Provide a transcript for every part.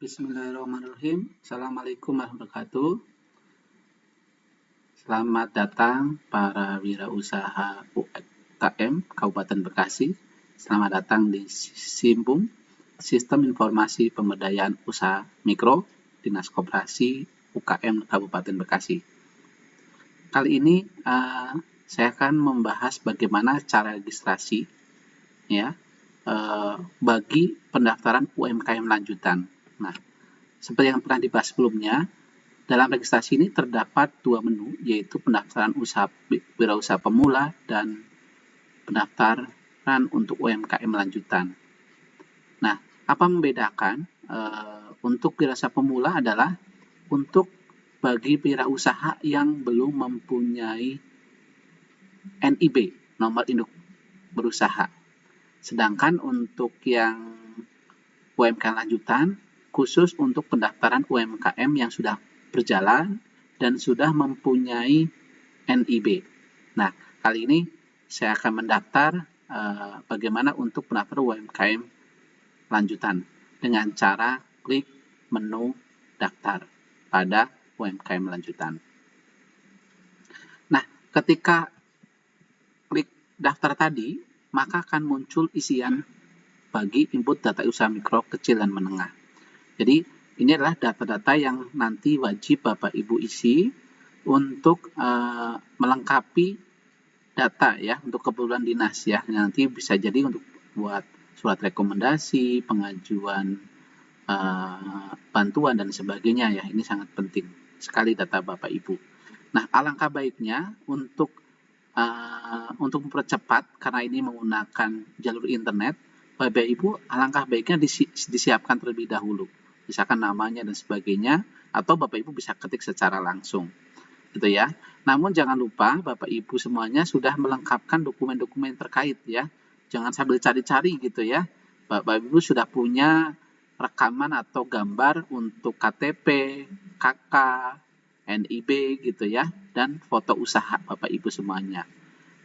Bismillahirrahmanirrahim. Assalamualaikum warahmatullahi wabarakatuh. Selamat datang para wirausaha UMKM Kabupaten Bekasi. Selamat datang di Simpung, Sistem Informasi Pemberdayaan Usaha Mikro, Dinas Koperasi UKM Kabupaten Bekasi. Kali ini saya akan membahas bagaimana cara registrasi ya bagi pendaftaran UMKM lanjutan. Nah, seperti yang pernah dibahas sebelumnya, dalam registrasi ini terdapat dua menu, yaitu pendaftaran wirausaha pemula dan pendaftaran untuk UMKM lanjutan. Nah, apa membedakan? Untuk wirausaha pemula adalah untuk bagi wirausaha yang belum mempunyai NIB, nomor induk berusaha. Sedangkan untuk yang UMKM lanjutan, khusus untuk pendaftaran UMKM yang sudah berjalan dan sudah mempunyai NIB. Nah, kali ini saya akan mendaftar bagaimana untuk pendaftaran UMKM lanjutan dengan cara klik menu daftar pada UMKM lanjutan. Nah, ketika klik daftar tadi, maka akan muncul isian bagi input data usaha mikro, kecil, dan menengah. Jadi, ini adalah data-data yang nanti wajib Bapak Ibu isi untuk melengkapi data ya, untuk keperluan dinas ya. Nanti bisa jadi untuk buat surat rekomendasi, pengajuan bantuan, dan sebagainya ya. Ini sangat penting sekali data Bapak Ibu. Nah, alangkah baiknya untuk mempercepat, karena ini menggunakan jalur internet, Bapak Ibu alangkah baiknya disiapkan terlebih dahulu, misalkan namanya dan sebagainya, atau Bapak Ibu bisa ketik secara langsung, gitu ya. Namun jangan lupa Bapak Ibu semuanya sudah melengkapkan dokumen-dokumen terkait ya, jangan sambil cari-cari gitu ya. Bapak Ibu sudah punya rekaman atau gambar untuk KTP, KK, NIB gitu ya, dan foto usaha Bapak Ibu semuanya.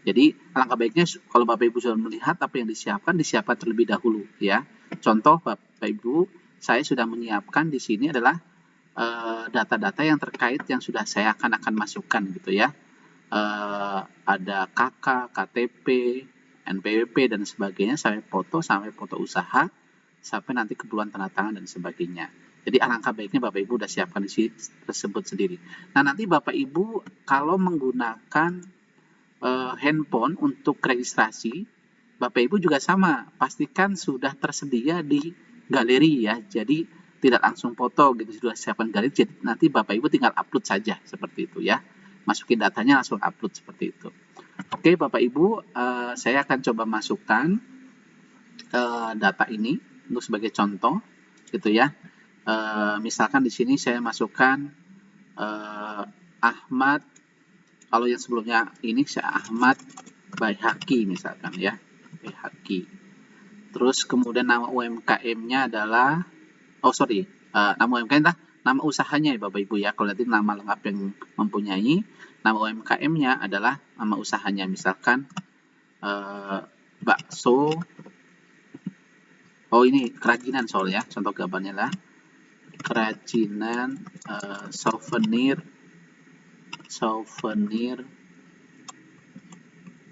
Jadi alangkah baiknya kalau Bapak Ibu sudah melihat apa yang disiapkan terlebih dahulu ya. Contoh Bapak Ibu, saya sudah menyiapkan di sini adalah data-data yang terkait yang sudah saya akan masukkan gitu ya. Ada KK, KTP, NPWP, dan sebagainya, sampai foto usaha, sampai nanti keperluan tanda tangan dan sebagainya. Jadi alangkah baiknya Bapak Ibu sudah siapkan di sini tersebut sendiri. Nah, nanti Bapak Ibu kalau menggunakan handphone untuk registrasi, Bapak Ibu juga sama, pastikan sudah tersedia di galeri ya. Jadi tidak langsung foto gitu, sudah siapkan galeri, jadi nanti Bapak Ibu tinggal upload saja seperti itu ya. Masukin datanya langsung upload seperti itu. Oke Bapak Ibu, saya akan coba masukkan data ini untuk sebagai contoh gitu ya. Misalkan di sini saya masukkan Ahmad, kalau yang sebelumnya ini saya Ahmad Baihaqi misalkan ya, Baihaqi. Terus kemudian nama UMKM-nya adalah, nama UMKM adalah nama usahanya ya Bapak Ibu ya. Kalau nanti nama lengkap yang mempunyai, nama UMKM-nya adalah nama usahanya, misalkan bakso. Oh, ini kerajinan soalnya, contoh gambarnya lah kerajinan souvenir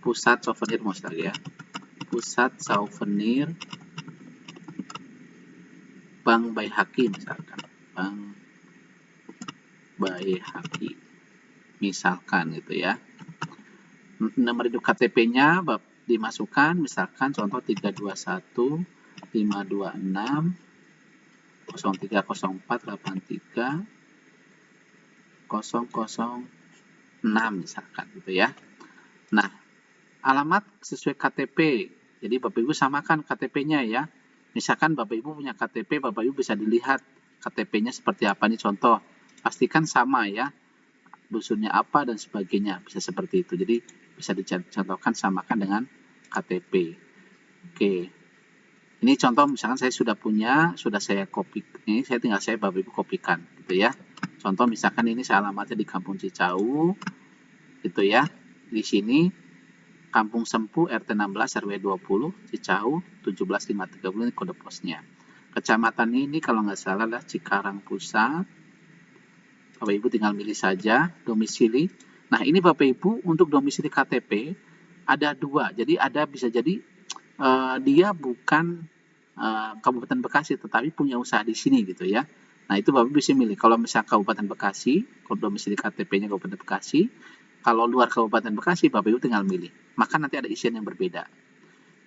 pusat souvenir ya, pusat souvenir Bang Baihaqi misalkan, Bang Baihaqi misalkan gitu ya. Nomor induk KTP-nya dimasukkan, misalkan contoh 321 526 030483 006 misalkan gitu ya. Nah, alamat sesuai KTP. Jadi Bapak Ibu samakan KTP-nya ya. Misalkan Bapak Ibu punya KTP, Bapak Ibu bisa dilihat KTP-nya seperti apa nih contoh. Pastikan sama ya. Dusunnya apa dan sebagainya, bisa seperti itu. Jadi bisa dicontohkan, samakan dengan KTP. Oke. Ini contoh misalkan saya sudah punya, sudah saya copy. Ini saya tinggal Bapak Ibu kopikan gitu ya. Contoh misalkan ini saya alamatnya di Kampung Cicau gitu ya. Di sini Kampung Sempu RT 16 RW 20 Cicau 17530, ini kode posnya. Kecamatan ini kalau nggak salah lah Cikarang Pusat. Bapak Ibu tinggal milih saja domisili. Nah, ini Bapak Ibu untuk domisili KTP ada 2. Jadi bisa jadi dia bukan Kabupaten Bekasi, tetapi punya usaha di sini gitu ya. Nah, itu Bapak bisa milih. Kalau misalnya Kabupaten Bekasi, kalau domisili KTP-nya Kabupaten Bekasi, kalau luar Kabupaten Bekasi, Bapak Ibu tinggal milih. Maka nanti ada isian yang berbeda.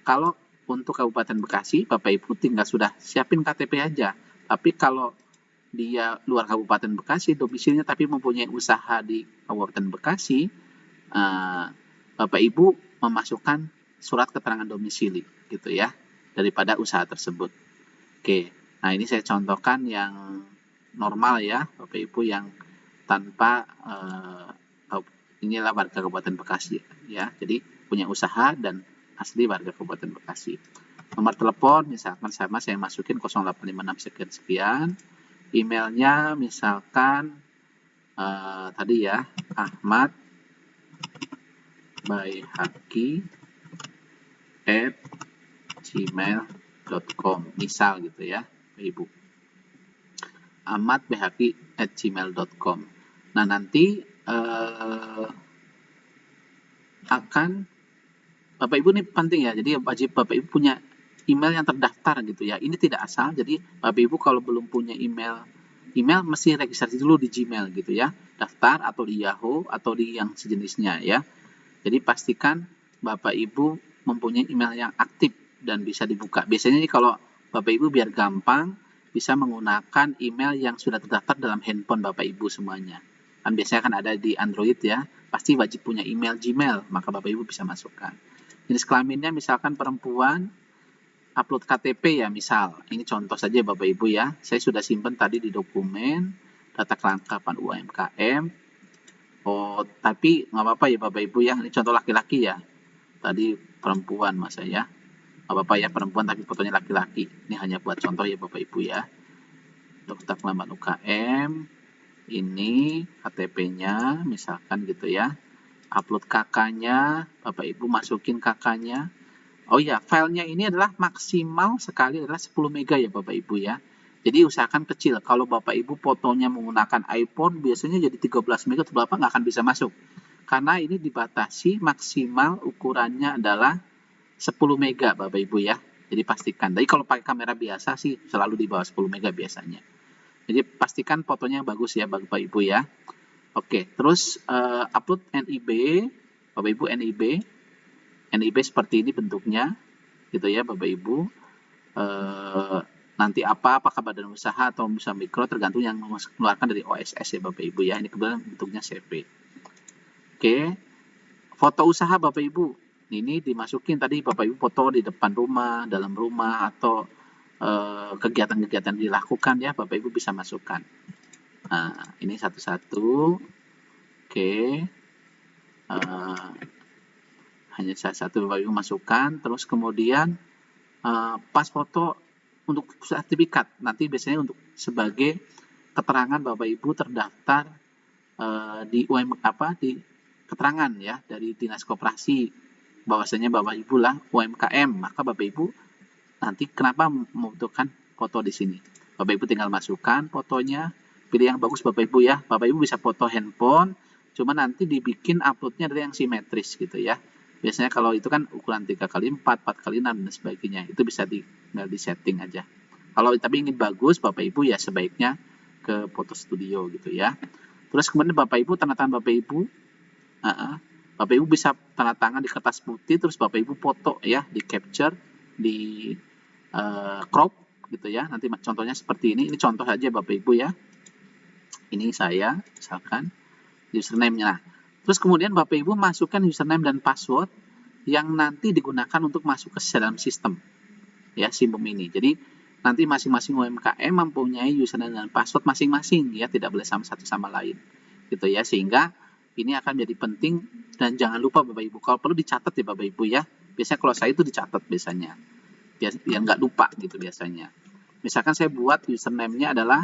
Kalau untuk Kabupaten Bekasi, Bapak Ibu tinggal sudah siapin KTP aja. Tapi kalau dia luar Kabupaten Bekasi, domisilinya tapi mempunyai usaha di Kabupaten Bekasi, Bapak Ibu memasukkan surat keterangan domisili gitu ya, daripada usaha tersebut. Oke, nah ini saya contohkan yang normal ya, Bapak Ibu, yang tanpa inilah warga Kabupaten Bekasi ya. Jadi punya usaha dan asli warga Kabupaten Bekasi. Nomor telepon misalkan sama saya masukin 0856 sekian-sekian. Emailnya misalkan tadi ya, Ahmad @gmail.com misal gitu ya, Ibu. ahmadbhaki@gmail.com. Nah, nanti akan Bapak Ibu ini penting ya, jadi wajib Bapak Ibu punya email yang terdaftar gitu ya. Ini tidak asal, jadi Bapak Ibu kalau belum punya email mesti registrasi dulu di Gmail gitu ya, daftar atau di Yahoo atau di yang sejenisnya ya. Jadi pastikan Bapak Ibu mempunyai email yang aktif dan bisa dibuka. Biasanya nih kalau Bapak Ibu biar gampang bisa menggunakan email yang sudah terdaftar dalam handphone Bapak Ibu semuanya. Kan biasanya kan ada di Android ya, pasti wajib punya email Gmail, maka Bapak Ibu bisa masukkan. Jenis kelaminnya misalkan perempuan, upload KTP ya misal. Ini contoh saja Bapak Ibu ya. Saya sudah simpan tadi di dokumen data kelengkapan UMKM. Oh, tapi nggak apa-apa ya Bapak Ibu ya. Ini contoh laki-laki ya. Tadi perempuan mas ya. Nggak apa-apa ya perempuan tapi fotonya laki-laki. Ini hanya buat contoh ya Bapak Ibu ya. Daftar kelengkapan UKM. Ini KTP-nya misalkan gitu ya. Upload kakaknya, Bapak Ibu masukin kakaknya. Oh ya, filenya ini adalah maksimal sekali adalah 10 mega ya Bapak Ibu ya. Jadi usahakan kecil. Kalau Bapak Ibu fotonya menggunakan iPhone biasanya jadi 13 mega atau berapa nggak akan bisa masuk. Karena ini dibatasi maksimal ukurannya adalah 10 mega Bapak Ibu ya. Jadi pastikan. Jadi kalau pakai kamera biasa sih selalu di bawah 10 mega biasanya. Jadi pastikan fotonya bagus ya Bapak Ibu ya. Oke, terus upload NIB, Bapak Ibu NIB seperti ini bentuknya, gitu ya Bapak Ibu. Nanti apakah badan usaha atau usaha mikro tergantung yang mengeluarkan dari OSS ya Bapak Ibu ya. Ini kebetulan bentuknya CV. Oke, foto usaha Bapak Ibu. Ini dimasukin tadi Bapak Ibu foto di depan rumah, dalam rumah atau kegiatan-kegiatan dilakukan ya Bapak Ibu bisa masukkan. Nah, ini satu-satu. Oke, hanya satu Bapak Ibu masukkan, terus kemudian pas foto untuk sertifikat, nanti biasanya untuk sebagai keterangan Bapak Ibu terdaftar di di keterangan ya dari Dinas Koperasi, bahwasanya Bapak Ibu lah UMKM, maka Bapak Ibu nanti kenapa membutuhkan foto di sini. Bapak Ibu tinggal masukkan fotonya, pilih yang bagus Bapak Ibu ya. Bapak Ibu bisa foto handphone, cuma nanti dibikin uploadnya dari yang simetris gitu ya. Biasanya kalau itu kan ukuran 3x4, 4x6 dan sebagainya. Itu bisa di setting aja. Kalau tapi ingin bagus Bapak Ibu ya sebaiknya ke foto studio gitu ya. Terus kemudian Bapak Ibu tanda tangan Bapak Ibu. Bapak Ibu bisa tanda tangan di kertas putih terus Bapak Ibu foto ya, di capture, di crop gitu ya. Nanti contohnya seperti ini. Ini contoh aja Bapak Ibu ya. Ini saya misalkan username-nya. Nah, terus kemudian Bapak Ibu masukkan username dan password yang nanti digunakan untuk masuk ke dalam sistem ya SIMBUM ini. Jadi nanti masing-masing UMKM mempunyai username dan password masing-masing ya, tidak boleh sama satu sama lain. Gitu ya, sehingga ini akan menjadi penting dan jangan lupa Bapak Ibu. Kalau perlu dicatat ya Bapak Ibu ya. Biasanya kalau saya itu dicatat biasanya. Biar nggak lupa gitu biasanya. Misalkan saya buat username-nya adalah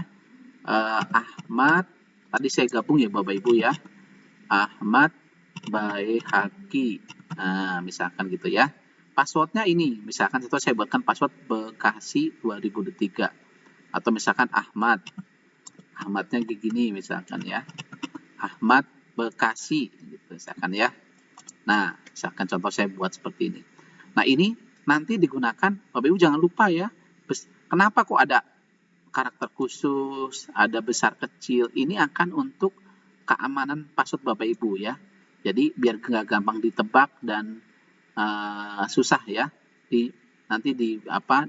Ahmad, tadi saya gabung ya Bapak Ibu ya. Ahmad Baihaqi. Nah, misalkan gitu ya. passwordnya ini, misalkan contoh saya buatkan password Bekasi 2003, atau misalkan Ahmadnya gini misalkan ya, Ahmad Bekasi gitu misalkan ya. Nah, misalkan contoh saya buat seperti ini. Nah, ini nanti digunakan, Bapak Ibu jangan lupa ya, kenapa kok ada karakter khusus, ada besar kecil, ini akan untuk keamanan password Bapak Ibu ya. Jadi biar nggak gampang ditebak dan susah ya, nanti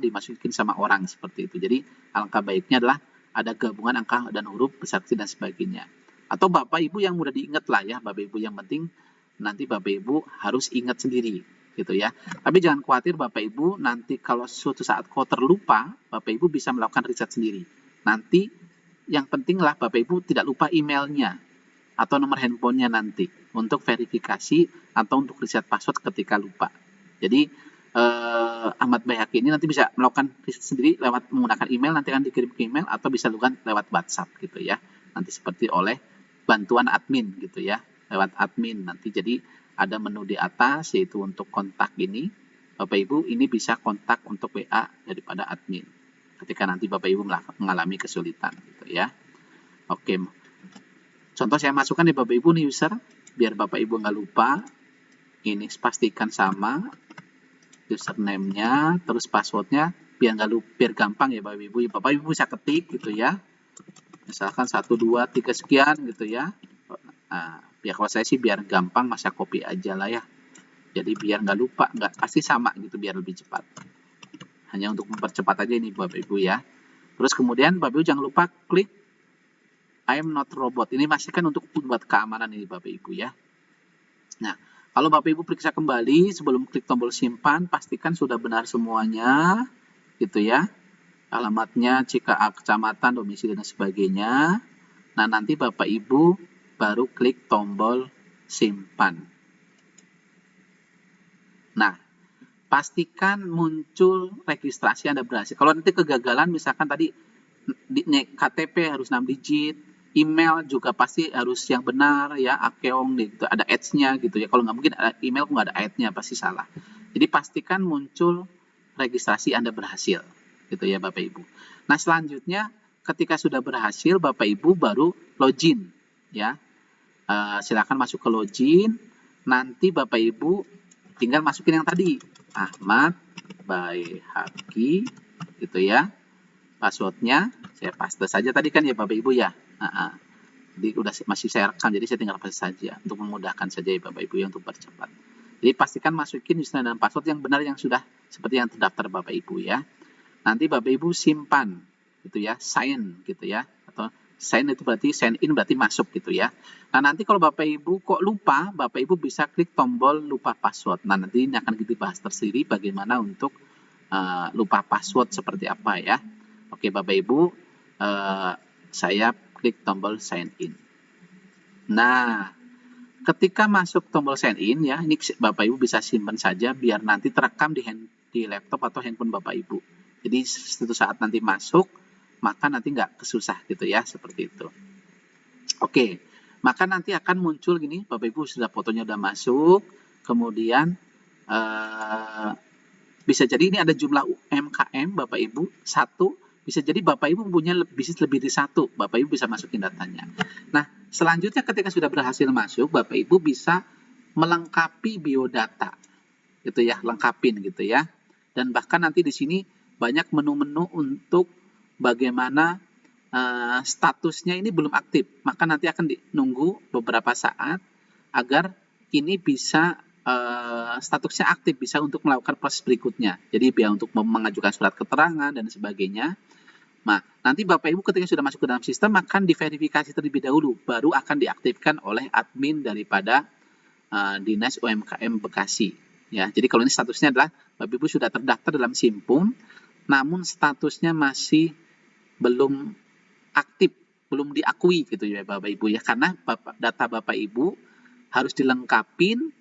dimasukin sama orang seperti itu. Jadi alangkah baiknya adalah ada gabungan angka dan huruf, besar kecil dan sebagainya. Atau Bapak Ibu yang mudah diingat lah ya, Bapak Ibu, yang penting nanti Bapak Ibu harus ingat sendiri gitu ya. Tapi jangan khawatir Bapak Ibu, nanti kalau suatu saat kau terlupa, Bapak Ibu bisa melakukan riset sendiri. Nanti yang penting lah Bapak Ibu tidak lupa emailnya atau nomor handphonenya nanti untuk verifikasi atau untuk riset password ketika lupa. Jadi Ahmad Bayhaqi ini nanti bisa melakukan riset sendiri lewat menggunakan email, nanti akan dikirim ke email atau bisa lakukan lewat WhatsApp gitu ya. Nanti seperti oleh bantuan admin gitu ya, lewat admin nanti. Jadi ada menu di atas yaitu untuk kontak ini. Bapak Ibu ini bisa kontak untuk WA daripada admin ketika nanti Bapak Ibu mengalami kesulitan gitu ya. Oke. Contoh saya masukkan di Bapak Ibu nih user, biar Bapak Ibu nggak lupa. Ini pastikan sama username-nya, terus password-nya, biar nggak lupa, biar gampang ya Bapak Ibu. Bapak Ibu bisa ketik gitu ya. Misalkan 1, 2, 3 sekian gitu ya. Nah, ya kalau saya sih biar gampang, masa copy aja lah ya. Jadi biar nggak lupa, nggak pasti sama gitu, biar lebih cepat. Hanya untuk mempercepat aja ini Bapak Ibu ya. Terus kemudian Bapak Ibu jangan lupa klik I am not robot. Ini masih kan untuk buat keamanan ini Bapak Ibu ya. Nah, kalau Bapak Ibu periksa kembali sebelum klik tombol simpan, pastikan sudah benar semuanya gitu ya. Alamatnya, kecamatan, domisili dan sebagainya. Nah, nanti Bapak Ibu baru klik tombol simpan. Nah, pastikan muncul registrasi Anda berhasil. Kalau nanti kegagalan, misalkan tadi KTP harus 6 digit, email juga pasti harus yang benar ya, Akeong gitu, ada ads-nya gitu ya. Kalau nggak mungkin email nggak ada ad-nya, pasti salah. Jadi pastikan muncul registrasi Anda berhasil gitu ya Bapak Ibu. Nah, selanjutnya ketika sudah berhasil Bapak Ibu baru login ya. Silakan masuk ke login. Nanti Bapak Ibu tinggal masukin yang tadi, Ahmad Bayhaqi gitu ya. Passwordnya saya paste saja tadi kan ya Bapak Ibu ya. Jadi masih saya rekam, jadi saya tinggal paste saja untuk memudahkan saja ya Bapak Ibu ya, untuk percepat. Jadi pastikan masukin username dan password yang benar, yang sudah seperti yang terdaftar Bapak Ibu ya. Nanti Bapak Ibu simpan gitu ya, sign gitu ya, atau sign itu berarti sign in berarti masuk gitu ya. Nah, nanti kalau Bapak Ibu kok lupa, Bapak Ibu bisa klik tombol lupa password. Nah, nanti ini akan dibahas tersendiri bagaimana untuk lupa password seperti apa ya. Oke Bapak Ibu, saya klik tombol sign in. Nah, ketika masuk tombol sign in ya, ini Bapak Ibu bisa simpan saja biar nanti terekam di laptop atau handphone Bapak Ibu. Jadi suatu saat nanti masuk, maka nanti nggak kesusah gitu ya, seperti itu. Oke, maka nanti akan muncul gini, Bapak Ibu sudah fotonya udah masuk, kemudian bisa jadi ini ada jumlah UMKM Bapak Ibu 1, bisa jadi Bapak Ibu punya bisnis lebih dari 1, Bapak Ibu bisa masukin datanya. Nah, selanjutnya ketika sudah berhasil masuk, Bapak Ibu bisa melengkapi biodata gitu ya, lengkapin gitu ya. Dan bahkan nanti di sini banyak menu-menu untuk bagaimana statusnya ini belum aktif, maka nanti akan menunggu beberapa saat agar ini bisa statusnya aktif, bisa untuk melakukan proses berikutnya. Jadi biar untuk mengajukan surat keterangan dan sebagainya. Nah, nanti Bapak Ibu ketika sudah masuk ke dalam sistem akan diverifikasi terlebih dahulu, baru akan diaktifkan oleh admin daripada Dinas UMKM Bekasi. Ya, jadi kalau ini statusnya adalah Bapak Ibu sudah terdaftar dalam Simpung, namun statusnya masih belum aktif, belum diakui gitu ya Bapak Ibu ya, karena data Bapak Ibu harus dilengkapin,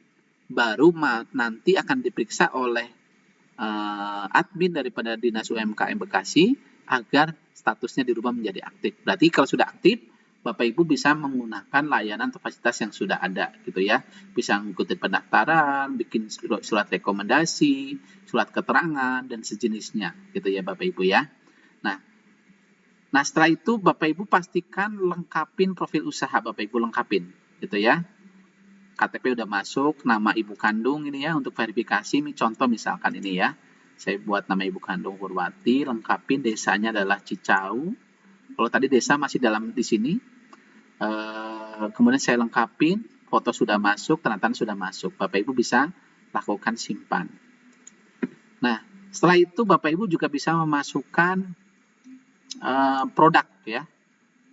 baru nanti akan diperiksa oleh admin daripada Dinas UMKM Bekasi agar statusnya dirubah menjadi aktif. Berarti kalau sudah aktif, Bapak Ibu bisa menggunakan layanan atau fasilitas yang sudah ada gitu ya. Bisa mengikuti pendaftaran, bikin surat rekomendasi, surat keterangan dan sejenisnya gitu ya Bapak Ibu ya. Nah setelah itu Bapak Ibu pastikan lengkapin profil usaha Bapak Ibu lengkapin gitu ya. KTP udah masuk, nama ibu kandung ini ya untuk verifikasi. Ini contoh misalkan ini ya. Saya buat nama ibu kandung Purwati, lengkapin desanya adalah Cicau. Kalau tadi desa masih dalam di sini. Kemudian saya lengkapin, foto sudah masuk, tanda tangan sudah masuk. Bapak Ibu bisa lakukan simpan. Nah, setelah itu Bapak Ibu juga bisa memasukkan produk ya,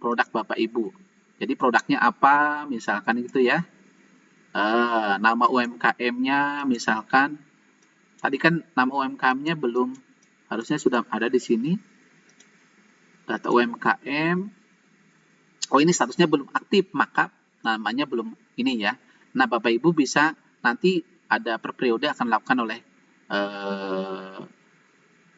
produk Bapak Ibu. Jadi produknya apa, misalkan itu ya. Nama UMKM-nya misalkan, tadi kan nama UMKM-nya belum, harusnya sudah ada di sini. Data UMKM. Oh ini statusnya belum aktif, maka namanya belum ini ya. Nah Bapak Ibu bisa nanti ada per periode akan dilakukan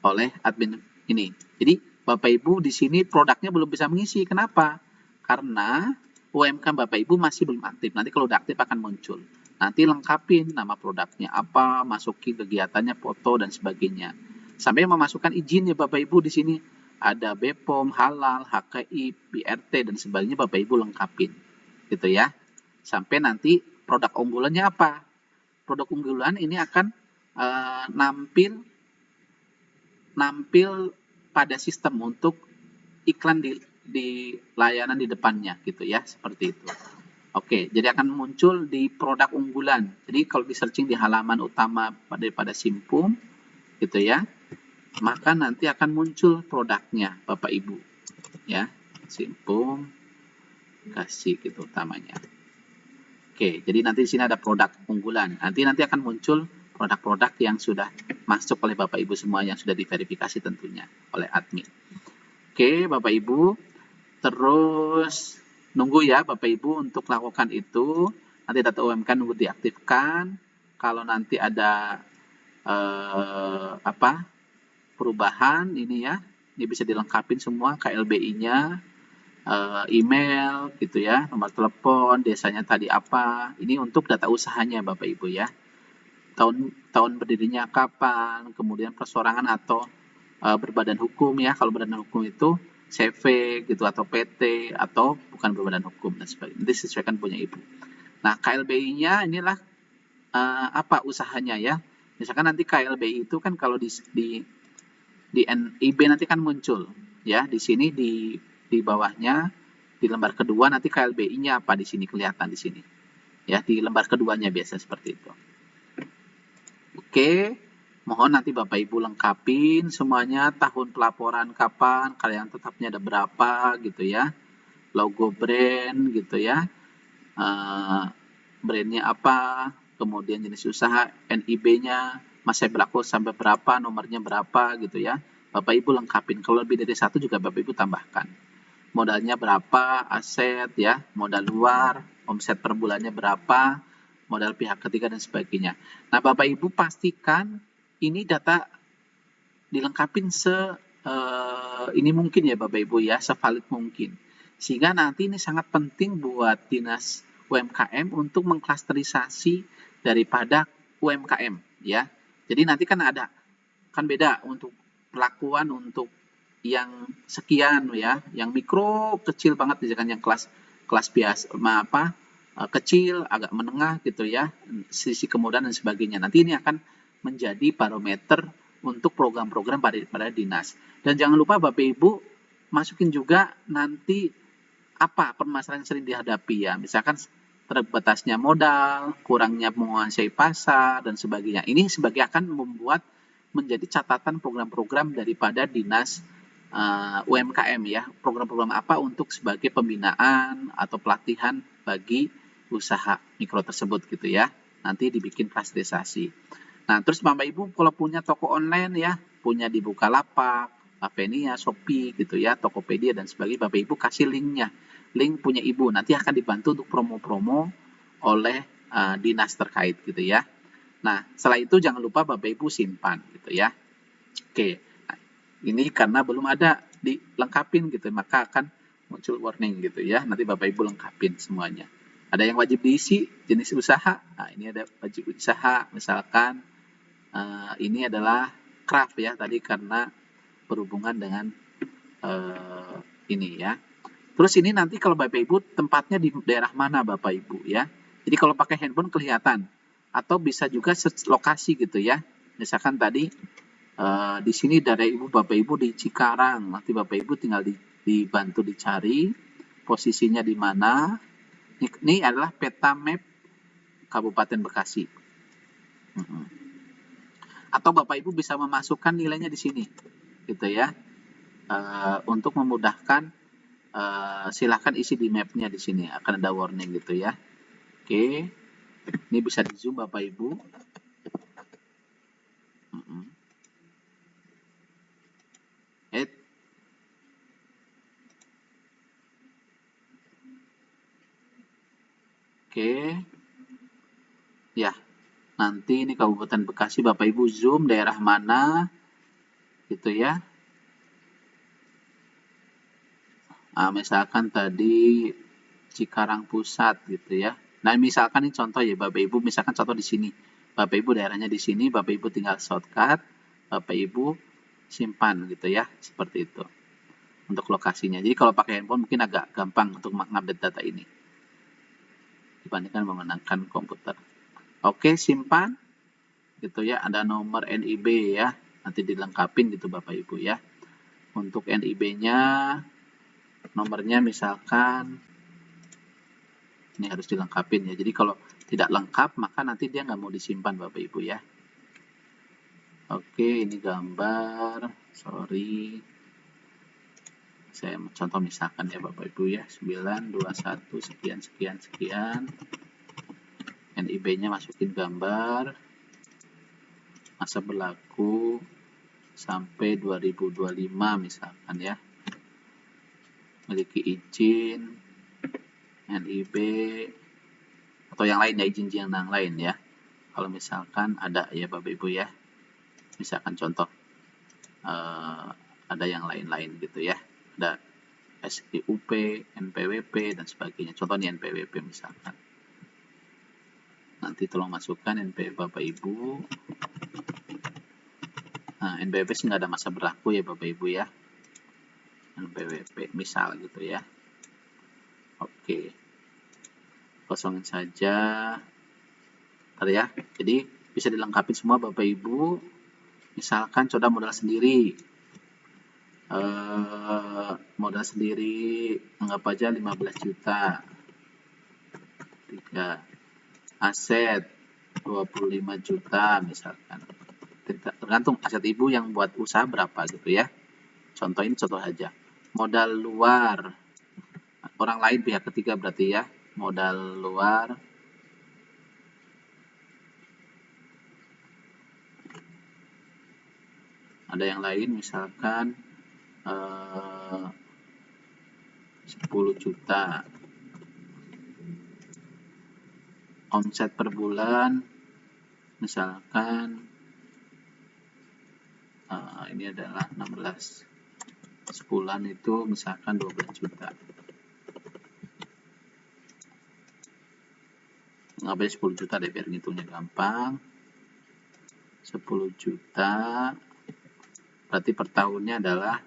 oleh admin ini. Jadi Bapak Ibu di sini produknya belum bisa mengisi. Kenapa? Karena UMKM Bapak Ibu masih belum aktif. Nanti kalau udah aktif akan muncul. Nanti lengkapin nama produknya apa, masukin kegiatannya, foto dan sebagainya. Sampai memasukkan izin ya Bapak Ibu di sini. Ada BPOM, halal, HKI, BRT, dan sebagainya Bapak Ibu lengkapin. Gitu ya. Sampai nanti produk unggulannya apa? Produk unggulan ini akan nampil pada sistem untuk iklan di layanan di depannya gitu ya. Seperti itu. Oke, jadi akan muncul di produk unggulan. Jadi kalau di searching di halaman utama daripada Simpum, gitu ya, maka nanti akan muncul produknya Bapak Ibu ya, Simpum kasih gitu utamanya. Oke, jadi nanti di sini ada produk unggulan, nanti akan muncul produk-produk yang sudah masuk oleh Bapak Ibu semua, yang sudah diverifikasi tentunya oleh admin. Oke Bapak Ibu, terus nunggu ya Bapak Ibu untuk lakukan itu. Nanti data UMK nunggu diaktifkan. Kalau nanti ada perubahan ini ya, ini bisa dilengkapin semua KLBI-nya, email gitu ya, nomor telepon, desanya tadi apa. Ini untuk data usahanya Bapak Ibu ya. Tahun berdirinya kapan, kemudian persorangan atau berbadan hukum ya. Kalau berbadan hukum itu CV gitu atau PT atau bukan berbadan hukum dan sebagainya. Nanti sesuaikan punya Ibu. Nah, KLBI-nya inilah apa usahanya ya. Misalkan nanti KLBI itu kan kalau di NIB nanti kan muncul ya, di sini di bawahnya di lembar kedua nanti KLBI-nya apa di sini kelihatan di sini. Ya, di lembar keduanya biasa seperti itu. Oke, mohon nanti Bapak Ibu lengkapin semuanya, tahun pelaporan kapan, karyawan tetapnya ada berapa gitu ya. Logo brand gitu ya. Brandnya apa, kemudian jenis usaha, NIB-nya masih berlaku sampai berapa, nomornya berapa gitu ya. Bapak Ibu lengkapin. Kalau lebih dari satu juga Bapak Ibu tambahkan. Modalnya berapa, aset ya, modal luar, omset per bulannya berapa, modal pihak ketiga dan sebagainya. Nah, Bapak Ibu pastikan ini data dilengkapin ini mungkin ya Bapak Ibu ya, sevalid mungkin. Sehingga nanti ini sangat penting buat Dinas UMKM untuk mengklasterisasi daripada UMKM ya. Jadi nanti kan beda untuk perlakuan untuk yang sekian ya, yang mikro kecil banget misalkan yang kelas biasa kecil, agak menengah gitu ya, sisi kemudahan dan sebagainya. Nanti ini akan menjadi barometer untuk program-program pada dinas. Dan jangan lupa Bapak Ibu masukin juga nanti apa permasalahan yang sering dihadapi ya, misalkan terbatasnya modal, kurangnya menguasai pasar dan sebagainya. Ini sebagai akan membuat menjadi catatan program-program daripada dinas UMKM ya, program-program apa untuk sebagai pembinaan atau pelatihan bagi usaha mikro tersebut gitu ya. Nanti dibikin klasterisasi. Nah, terus Bapak Ibu kalau punya toko online ya, punya di Bukalapak, Avenia, Shopee gitu ya, Tokopedia dan sebagainya, Bapak Ibu kasih linknya. Link punya Ibu, nanti akan dibantu untuk promo-promo oleh dinas terkait gitu ya. Nah, setelah itu jangan lupa Bapak Ibu simpan gitu ya. Oke. Ini karena belum ada dilengkapin gitu, maka akan muncul warning gitu ya. Nanti Bapak Ibu lengkapin semuanya. Ada yang wajib diisi, jenis usaha. Nah, ini ada wajib usaha, misalkan ini adalah craft ya, tadi karena berhubungan dengan ini ya. Terus ini nanti kalau Bapak Ibu tempatnya di daerah mana Bapak Ibu ya. Jadi kalau pakai handphone kelihatan. Atau bisa juga search lokasi gitu ya. Misalkan tadi di sini daerah Ibu Bapak Ibu di Cikarang. Nanti Bapak Ibu tinggal dibantu dicari posisinya di mana. Ini adalah peta map Kabupaten Bekasi. Atau Bapak Ibu bisa memasukkan nilainya di sini, gitu ya. Untuk memudahkan, silahkan isi di mapnya di sini, akan ada warning gitu ya. Oke, ini bisa di zoom Bapak Ibu. Oke, ya. Nanti ini Kabupaten Bekasi, Bapak Ibu zoom daerah mana, gitu ya. Misalkan tadi Cikarang Pusat gitu ya. Nah, misalkan ini contoh ya Bapak Ibu, misalkan contoh di sini. Bapak Ibu daerahnya di sini, Bapak Ibu tinggal shortcut, Bapak Ibu simpan gitu ya, seperti itu. Untuk lokasinya. Jadi kalau pakai handphone mungkin agak gampang untuk mengupdate data ini dibandingkan menggunakan komputer. Oke, simpan gitu ya, ada nomor NIB ya, nanti dilengkapin gitu Bapak Ibu ya. Untuk NIB-nya nomornya misalkan ini harus dilengkapin ya. Jadi kalau tidak lengkap maka nanti dia nggak mau disimpan Bapak Ibu ya. Oke, ini gambar, sorry. Saya contoh misalkan ya Bapak Ibu ya, 921 sekian sekian sekian. NIB-nya masukin gambar. Masa berlaku sampai 2025 misalkan ya. Memiliki izin NIB atau yang lain ya, izin yang lain ya. Kalau misalkan ada ya Bapak Ibu ya. Misalkan contoh ada yang lain-lain gitu ya. Ada SIUP, NPWP dan sebagainya. Contohnya NPWP misalkan. Nanti tolong masukkan NPWP Bapak Ibu. Nah, NPWP sih nggak ada masa berlaku ya Bapak Ibu ya. NPWP misal gitu ya. Oke. Kosongin saja. Bentar ya. Jadi bisa dilengkapi semua Bapak Ibu. Misalkan coba modal sendiri. Modal sendiri anggap aja 15 juta. 3. Aset 25 juta misalkan. Tergantung aset Ibu yang buat usaha berapa gitu ya. Contoh ini contoh aja. Modal luar. Orang lain pihak ketiga berarti ya. Modal luar. Ada yang lain misalkan 10 juta. Omset per bulan misalkan ini adalah 16. Sebulan itu misalkan 12 juta. Ngapain 10 juta deh biar ngitungnya gampang. 10 juta berarti per tahunnya adalah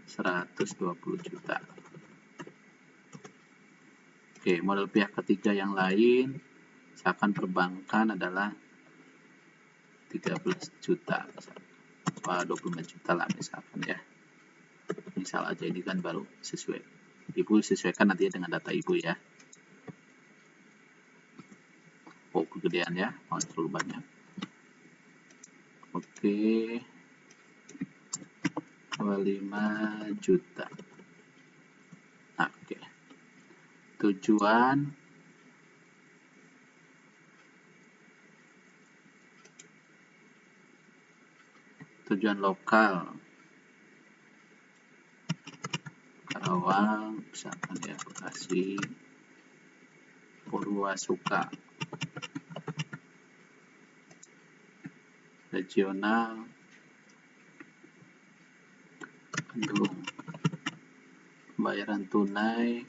120 juta. Oke, modal pihak ketiga yang lain misalkan perbankan adalah 13 juta, 25 juta lah misalkan ya. Misal aja ini kan baru sesuai. Ibu sesuaikan nanti dengan data Ibu ya. Oh, kegedean ya, mau terlalu banyak. Oke. 25 juta. Oke. Tujuan lokal Karawang misalkan ya, Bekasi, Purwasuka. Regional Bandung, pembayaran tunai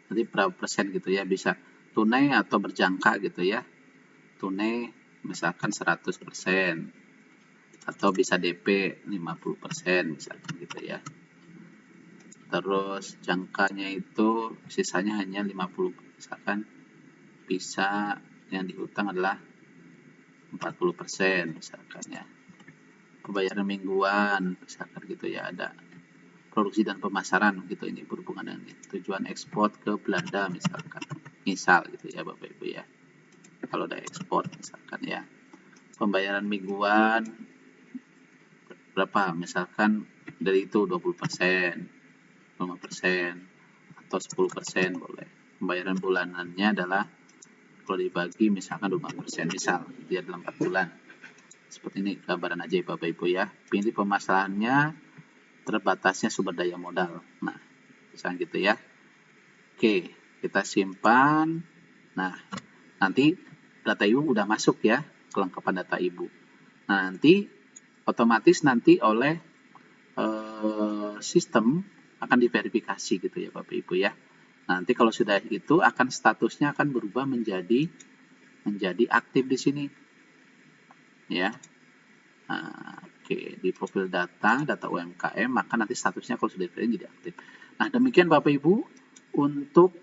nanti berapa persen gitu ya, bisa tunai atau berjangka gitu ya. Tunai misalkan 100% atau bisa DP 50% misalkan gitu ya. Terus jangkanya itu sisanya hanya 50, misalkan bisa yang dihutang adalah 40% misalkan ya. Pembayaran mingguan misalkan gitu ya, ada produksi dan pemasaran gitu, ini berhubungan dengan tujuan ekspor ke Belanda misalkan, misal gitu ya Bapak Ibu ya, kalau ada ekspor misalkan ya. Pembayaran mingguan berapa, misalkan dari itu 20%, 5% atau 10% boleh. Pembayaran bulanannya adalah kalau dibagi misalkan 20%, misal dia dalam 4 bulan. Seperti ini gambaran aja ya Bapak Ibu ya. Pilih permasalahannya terbatasnya sumber daya modal. Nah, misalnya gitu ya. Oke, kita simpan. Nah, nanti data Ibu udah masuk ya, kelengkapan data Ibu. Nah, nanti otomatis nanti oleh sistem akan diverifikasi gitu ya Bapak Ibu ya. Nanti kalau sudah itu akan statusnya akan berubah menjadi aktif di sini. Ya. Nah, oke, di profil data UMKM, maka nanti statusnya kalau sudah jadi aktif. Nah, demikian Bapak Ibu untuk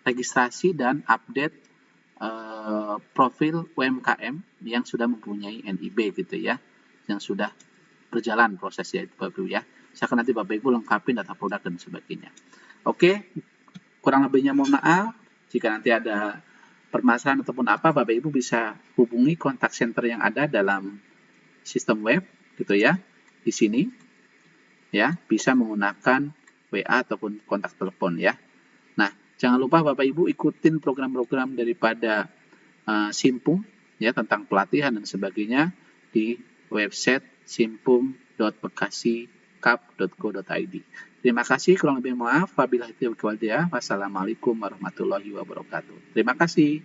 registrasi dan update profil UMKM yang sudah mempunyai NIB gitu ya, yang sudah berjalan prosesnya itu Bapak Ibu ya. Misalkan nanti Bapak Ibu lengkapin data produk dan sebagainya. Oke, kurang lebihnya mohon maaf. Jika nanti ada permasalahan ataupun apa, Bapak Ibu bisa hubungi kontak center yang ada dalam sistem web gitu ya, di sini ya, bisa menggunakan WA ataupun kontak telepon ya. Nah, jangan lupa Bapak Ibu ikutin program-program daripada Simpum ya, tentang pelatihan dan sebagainya di website simpum.bekasi.kap.go.id. Terima kasih, kurang lebih maaf. Wabillahi taufiq wal hidayah. Wassalamualaikum warahmatullahi wabarakatuh. Terima kasih.